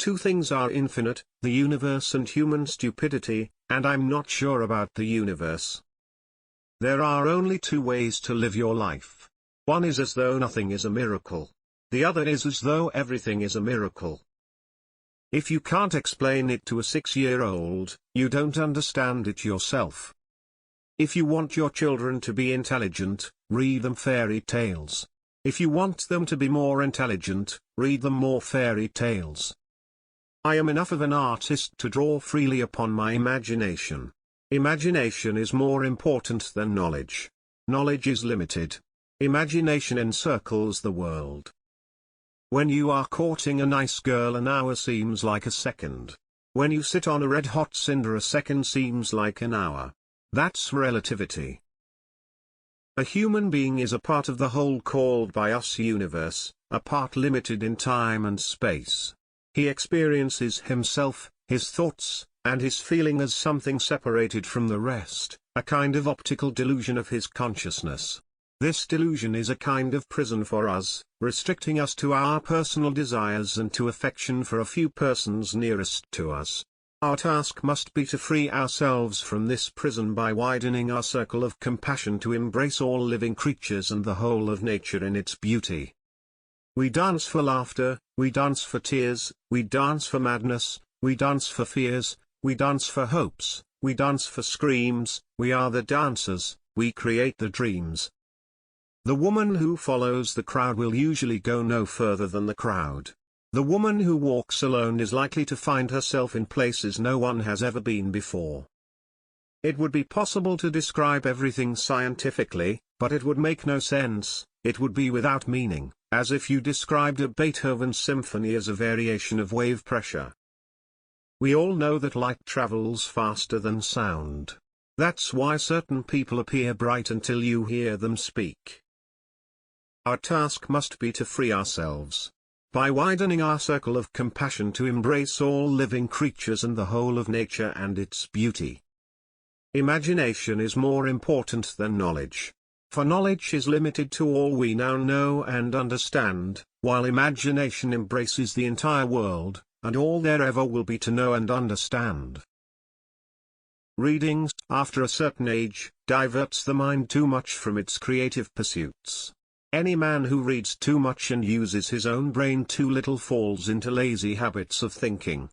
Two things are infinite, the universe and human stupidity, and I'm not sure about the universe. There are only two ways to live your life. One is as though nothing is a miracle. The other is as though everything is a miracle. If you can't explain it to a 6-year-old, you don't understand it yourself. If you want your children to be intelligent, read them fairy tales. If you want them to be more intelligent, read them more fairy tales. I am enough of an artist to draw freely upon my imagination. Imagination is more important than knowledge. Knowledge is limited. Imagination encircles the world. When you are courting a nice girl, an hour seems like a second. When you sit on a red-hot cinder, a second seems like an hour. That's relativity. A human being is a part of the whole called by us universe, a part limited in time and space. He experiences himself, his thoughts, and his feeling as something separated from the rest, a kind of optical delusion of his consciousness. This delusion is a kind of prison for us, restricting us to our personal desires and to affection for a few persons nearest to us. Our task must be to free ourselves from this prison by widening our circle of compassion to embrace all living creatures and the whole of nature in its beauty. We dance for laughter, we dance for tears, we dance for madness, we dance for fears, we dance for hopes, we dance for screams, we are the dancers, we create the dreams. The woman who follows the crowd will usually go no further than the crowd. The woman who walks alone is likely to find herself in places no one has ever been before. It would be possible to describe everything scientifically, but it would make no sense, it would be without meaning, as if you described a Beethoven symphony as a variation of wave pressure. We all know that light travels faster than sound. That's why certain people appear bright until you hear them speak. Our task must be to free ourselves. By widening our circle of compassion to embrace all living creatures and the whole of nature and its beauty. Imagination is more important than knowledge. For knowledge is limited to all we now know and understand, while imagination embraces the entire world, and all there ever will be to know and understand. Reading, after a certain age, diverts the mind too much from its creative pursuits. Any man who reads too much and uses his own brain too little falls into lazy habits of thinking.